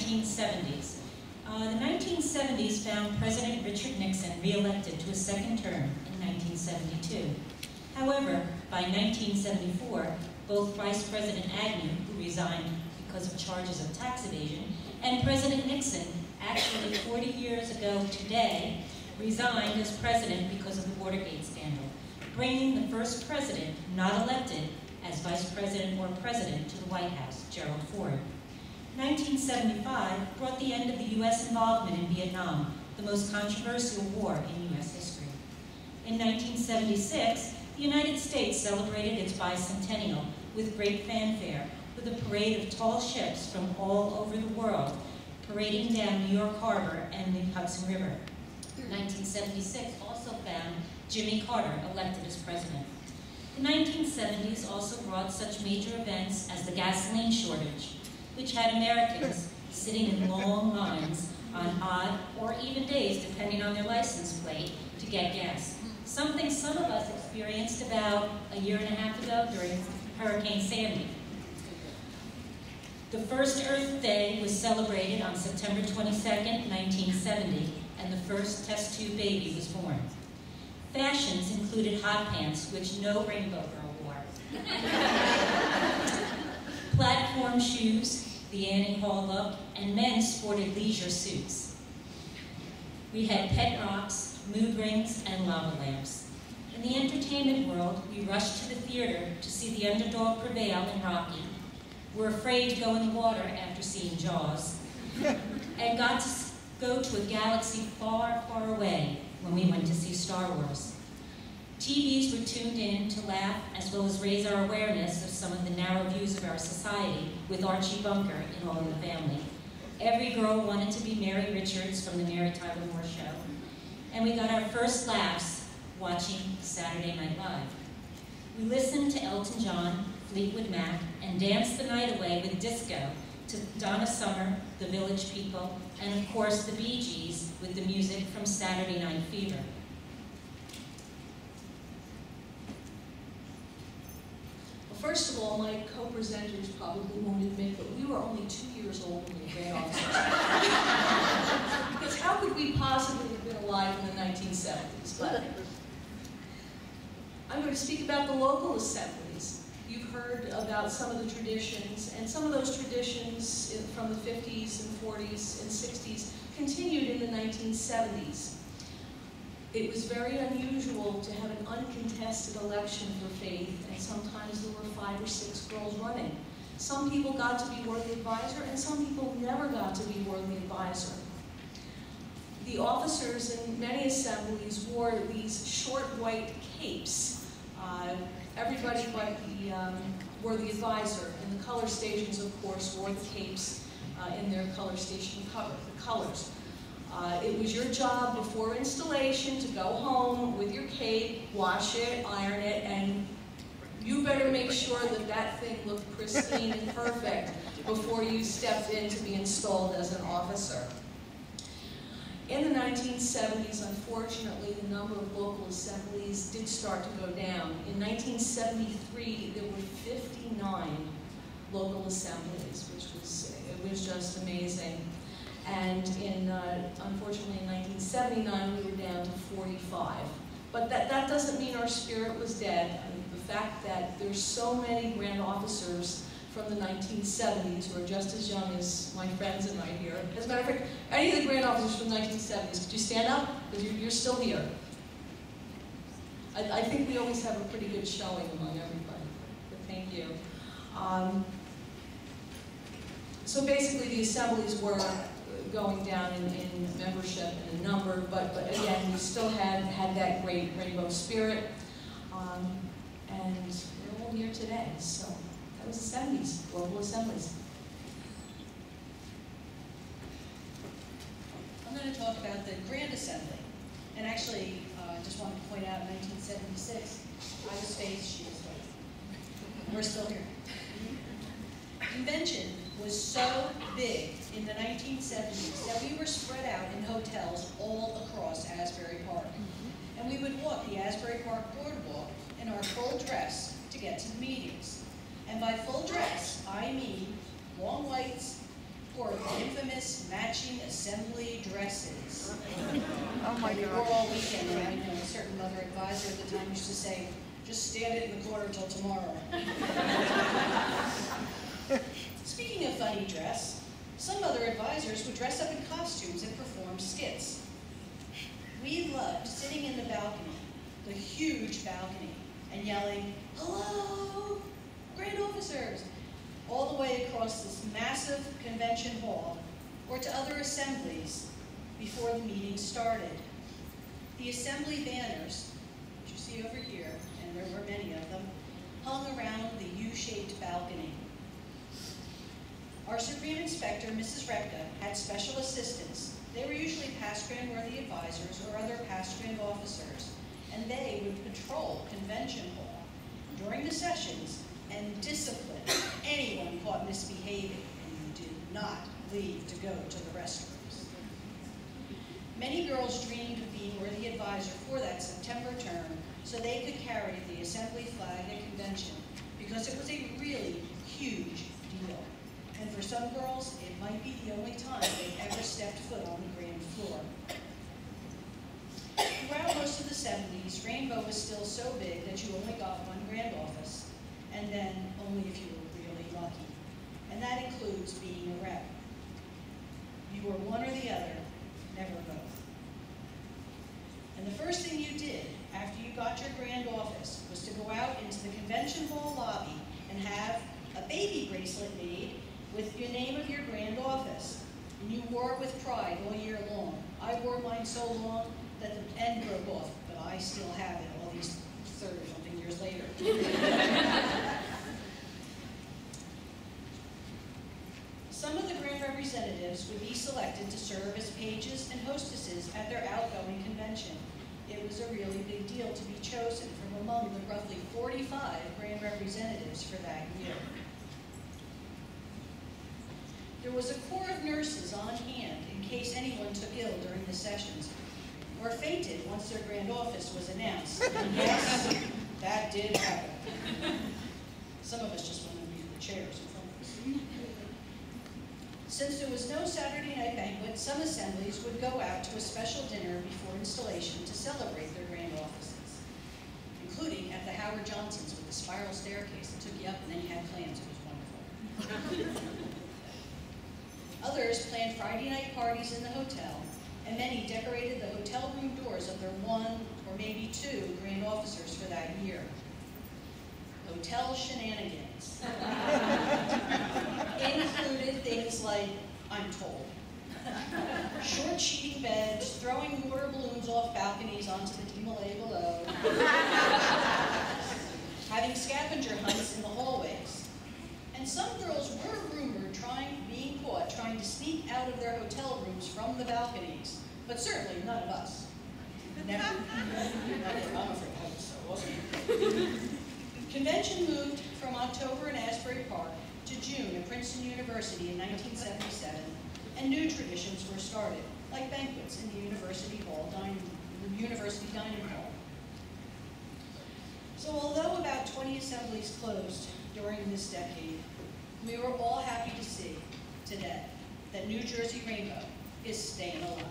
1970s. The 1970s found President Richard Nixon re-elected to a second term in 1972. However, by 1974, both Vice President Agnew, who resigned because of charges of tax evasion, and President Nixon, actually 40 years ago today, resigned as president because of the Watergate scandal, bringing the first president not elected as vice president or president to the White House, Gerald Ford. 1975 brought the end of the U.S. involvement in Vietnam, the most controversial war in U.S. history. In 1976, the United States celebrated its bicentennial with great fanfare, with a parade of tall ships from all over the world parading down New York Harbor and the Hudson River. 1976 also found Jimmy Carter elected as president. The 1970s also brought such major events as the gasoline shortage, which had Americans sitting in long lines on odd or even days, depending on their license plate, to get gas. Something some of us experienced about a year and a half ago during Hurricane Sandy. The first Earth Day was celebrated on September 22nd, 1970, and the first test tube baby was born. Fashions included hot pants, which no rainbow girl wore. Platform shoes, the Annie Hall look, and men sported leisure suits. We had pet rocks, mood rings, and lava lamps. In the entertainment world, we rushed to the theater to see the underdog prevail in Rocky. We're afraid to go in the water after seeing Jaws, and got to go to a galaxy far, far away when we went to see Star Wars. TVs were tuned in to laugh as well as raise our awareness of some of the narrow views of our society with Archie Bunker in All in the Family. Every girl wanted to be Mary Richards from the Mary Tyler Moore Show. And we got our first laughs watching Saturday Night Live. We listened to Elton John, Fleetwood Mac, and danced the night away with disco to Donna Summer, The Village People, and of course the Bee Gees with the music from Saturday Night Fever. First of all, my co-presenters probably won't admit, but we were only 2 years old when we were grand officers. Because how could we possibly have been alive in the 1970s? But I'm going to speak about the local assemblies. You've heard about some of the traditions, and some of those traditions from the 50s and 40s and 60s continued in the 1970s. It was very unusual to have an uncontested election for faith, and sometimes there were 5 or 6 girls running. Some people got to be worthy advisor, and some people never got to be worthy advisor. The officers in many assemblies wore these short white capes. Everybody but the worthy advisor, and the color stations, of course, wore the capes in their color station cover, the colors. It was your job before installation to go home with your cape, wash it, iron it, and you better make sure that that thing looked pristine and perfect before you stepped in to be installed as an officer. In the 1970s, unfortunately, the number of local assemblies did start to go down. In 1973, there were 59 local assemblies, which was just amazing. And unfortunately, in 1979, we were down to 45. But that doesn't mean our spirit was dead. I mean, the fact that there's so many grand officers from the 1970s who are just as young as my friends and I here. As a matter of fact, any of the grand officers from the 1970s, could you stand up? Because you're still here. I think we always have a pretty good showing among everybody, but thank you. So basically, the assemblies were going down in membership and in number, but again, we still had that great rainbow spirit, and we're all here today. So that was the 70s, local assemblies. I'm going to talk about the Grand Assembly, and actually, I just wanted to point out, in 1976, I was phased, she was phased. We're still here. Convention was so big in the 1970s that we were spread out in hotels all across Asbury Park. And we would walk the Asbury Park boardwalk in our full dress to get to the meetings. And by full dress, I mean long whites, wore the infamous matching assembly dresses. Oh my We wore God. all weekend, and I know a certain mother advisor at the time used to say, just stand it in the corner till tomorrow. Speaking of funny dress, some other advisors would dress up in costumes and perform skits. We loved sitting in the balcony, the huge balcony, and yelling, "Hello, grand officers," all the way across this massive convention hall or to other assemblies before the meeting started. The assembly banners, which you see over here, and there were many of them, hung around the U-shaped balcony. Our Supreme Inspector, Mrs. Repka, had special assistants. They were usually past grant-worthy advisors or other past grant officers, and they would patrol Convention Hall during the sessions and discipline anyone caught misbehaving, and you did not leave to go to the restrooms. Many girls dreamed of being worthy advisor for that September term so they could carry the Assembly flag at Convention, because it was a really huge deal. And for some girls, it might be the only time they've ever stepped foot on the grand floor. Throughout most of the 70s, Rainbow was still so big that you only got one grand office, and then only if you were really lucky. And that includes being a rep. You were one or the other, never both. And the first thing you did after you got your grand office was to go out into the convention hall lobby and have a baby bracelet made with your name of your grand office. And you wore it with pride all year long. I wore mine so long that the end broke off, but I still have it all these 30-something years later. Some of the grand representatives would be selected to serve as pages and hostesses at their outgoing convention. It was a really big deal to be chosen from among the roughly 45 grand representatives for that year. There was a corps of nurses on hand in case anyone took ill during the sessions or fainted once their grand office was announced. And yes, that did happen. Some of us just went underneath the chairs in front of us. Since there was no Saturday night banquet, some assemblies would go out to a special dinner before installation to celebrate their grand offices, including at the Howard Johnson's with the spiral staircase that took you up and then you had clams. It was wonderful. Others planned Friday night parties in the hotel, and many decorated the hotel room doors of their one or maybe two grand officers for that year. Hotel shenanigans included things like, I'm told, short sheeting beds, throwing water balloons off balconies onto the DeMolay below, having scavenger hunts in the hallways. And some girls were rumored being caught trying to sneak out of their hotel rooms from the balconies, but certainly none of us. Never. I'm afraid I was so, wasn't it? Convention moved from October in Asbury Park to June at Princeton University in 1977, and new traditions were started, like banquets in the University dining hall. So although about 20 assemblies closed during this decade, we were all happy to see today that New Jersey Rainbow is staying alive.